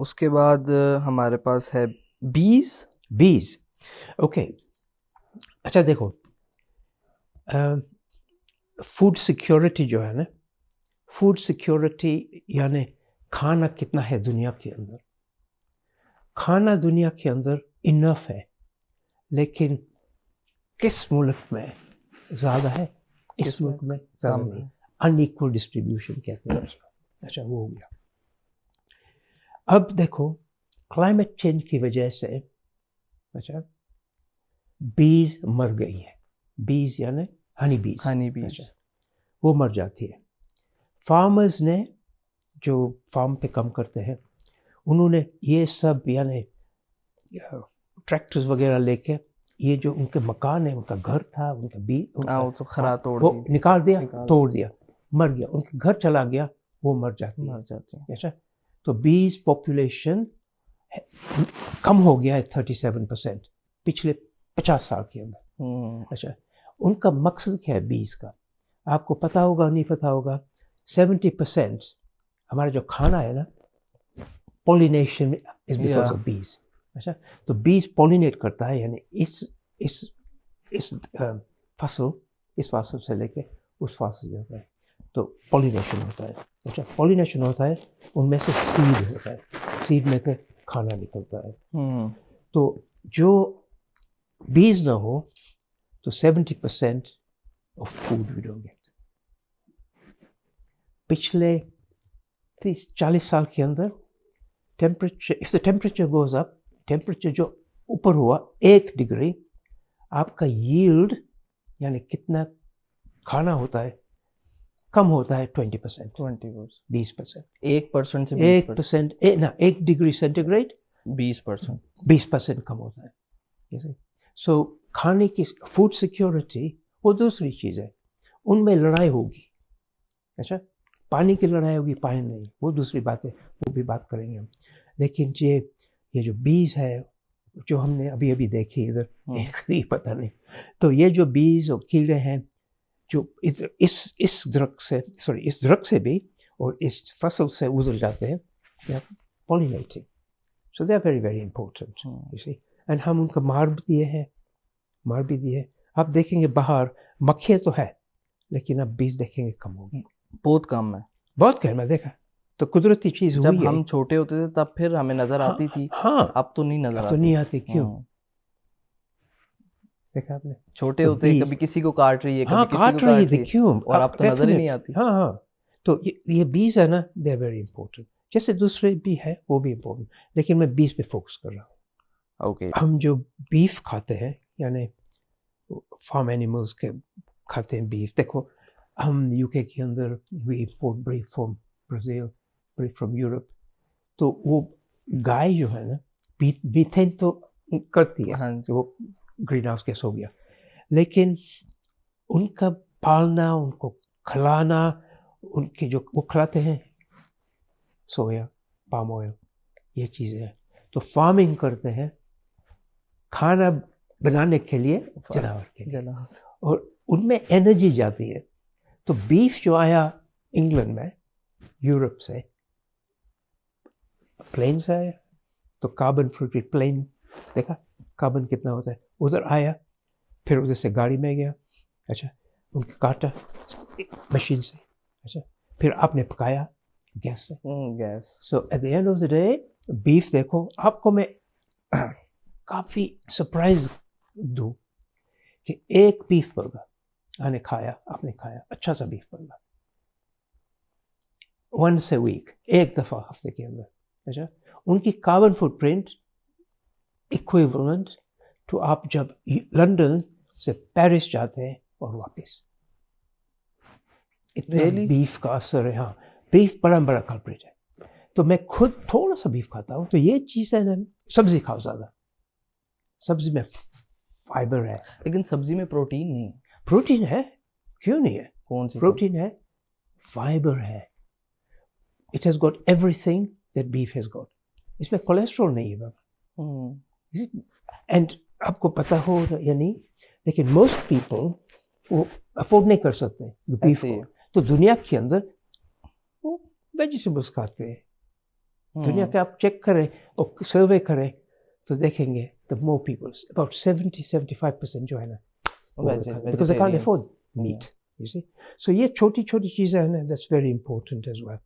اس کے بعد ہمارے پاس ہے بیز. اوکے اچھا دیکھو فوڈ سیکیورٹی جو ہے نا، فوڈ سیکیورٹی یعنی کھانا کتنا ہے دنیا کے اندر. کھانا دنیا کے اندر انف ہے، لیکن کس ملک میں زیادہ ہے، اس ملک میں زیادہ نہیں. ان ایکول ڈسٹریبیوشن کہتے ہیں اس کو. اچھا وہ ہو گیا. اب دیکھو کلائمیٹ چینج کی وجہ سے اچھا بیز مر گئی ہے. بیز یعنی ہنی بیز. اچھا وہ مر جاتی ہے. فارمرز نے جو فارم پہ کام کرتے ہیں انہوں نے یہ سب یعنی ٹریکٹرز وغیرہ لے کے یہ جو ان کے مکان ہے، ان کا گھر تھا، ان کا وہ نکال دیا، توڑ دیا، مر گیا. ان کے گھر چلا گیا، وہ مر جاتی ہے. اچھا تو بیز پاپولیشن کم ہو گیا ہے 37% پچھلے 50 سال کے اندر. اچھا ان کا مقصد کیا ہے بیز کا؟ آپ کو پتہ ہوگا نہیں پتہ ہوگا، 70% ہمارا جو کھانا ہے نا pollination is because of B's. اچھا تو بیز پولینیٹ کرتا ہے، یعنی اس فصل سے لے کے اس فصل جاتا ہے تو پولینیشن ہوتا ہے. اچھا پولینیشن ہوتا ہے، ان میں سے سیڈ ہوتا ہے، سیڈ میں سے کھانا نکلتا ہے. تو جو بیز نہ ہو تو 70% of food we don't get. پچھلے 30-40 سال کے اندر temperature if the temperature goes up، temperature جو اوپر ہوا 1 ڈگری، آپ کا yield یعنی کتنا کھانا ہوتا ہے کم ہوتا ہے 20%، 20%. 1% 1 ڈگری سینٹی گریڈ 20% کم ہوتا ہے. سو کھانے کی فوڈ سیکیورٹی وہ دوسری چیز ہے، ان میں لڑائی ہوگی. اچھا پانی کی لڑائی ہوگی، پانی نہیں، وہ دوسری بات ہے، وہ بھی بات کریں گے ہم. لیکن یہ جو بیز ہے جو ہم نے ابھی دیکھی ادھر ایک پتہ نہیں، تو یہ جو بیز اور کیڑے ہیں جو اس درخت سے بھی اور اس فصل سے گزر جاتے ہیں، pollinating. So they are very very important you see. And ہم ان کو مار بھی دیے. آپ دیکھیں گے باہر مکھیاں تو ہے، لیکن اب بیز دیکھیں گے کم ہوگی، بہت کم ہے. میں دیکھا تو قدرتی چیز ہوئی ہے. جب ہم چھوٹے ہوتے تھے تب پھر ہمیں نظر آتی تھی، اب تو نہیں آتی. کیوں دیکھا آپ نے؟ چھوٹے ہوتے کبھی کسی کو کاٹ رہی ہے، کاٹ رہی ہے، کیوں؟ اور اب تو نظر ہی نہیں آتی. ہاں تو یہ بیز ہے نا، دے آر ویری امپورٹنٹ. جیسے دوسرے بھی ہے وہ بھی امپورٹنٹ، لیکن میں بیز پہ فوکس کر رہا ہوں. اوکے ہم جو بیف کھاتے ہیں یعنی فارم اینیملز کے کھاتے ہیں بیف. دیکھو ہم یو کے اندر we import beef from Brazil, beef from Europe. تو وہ گائے جو ہے نا میتھین تو کرتی ہے، وہ گرین ہاؤس گیس ہو گیا، لیکن ان کا پالنا، ان کو کھلانا، ان کی جو وہ کھلاتے ہیں سویا، پام آئل، یہ چیزیں ہیں. تو فارمنگ کرتے ہیں کھانا بنانے کے لیے، جانور کے لیے، اور ان میں انرجی جاتی ہے. تو بیف جو آیا انگلینڈ میں یورپ سے، پلین سے آیا، تو کاربن فوٹ پلین دیکھا کاربن کتنا ہوتا ہے، ادھر آیا، پھر ادھر سے گاڑی میں گیا. اچھا ان کو کاٹا مشین سے، اچھا پھر آپ نے پکایا گیس سے. So at the end of the day beef دیکھو، آپ کو میں کافی سرپرائز دوں کہ ایک بیف برگر آپ نے کھایا اچھا سا beef burger once a week, ایک دفعہ ہفتے کے اندر. اچھا ان کی carbon footprint equivalent to آپ جب لنڈن سے پیرس جاتے ہیں اور واپس. اتنا بیف کا اثر ہے. ہاں بیف بڑا کلپریٹ ہے. تو میں خود تھوڑا سا بیف کھاتا ہوں. تو یہ چیز ہے نا، سبزی کھاؤ زیادہ، سبزی میں فائبر ہے. لیکن سبزی میں پروٹین نہیں. پروٹین ہے، کیوں نہیں ہے؟ کون سی پروٹین ہے، فائبر ہے. It has got everything that beef has got. اس میں کولیسٹرول نہیں ہے بابا. اینڈ آپ کو پتہ ہو یا نہیں، لیکن موسٹ پیپل وہ افورڈ نہیں کر سکتے بیف کو. تو دنیا کے اندر وہ ویجیٹیبلس کھاتے ہیں، دنیا کے آپ چیک کریں اور سروے کریں تو دیکھیں گے the more people, about 70-75% جو ہے نا because they can't afford meat, you see. So یہ چھوٹی چھوٹی چیزیں ہیں نا, that's very important as well.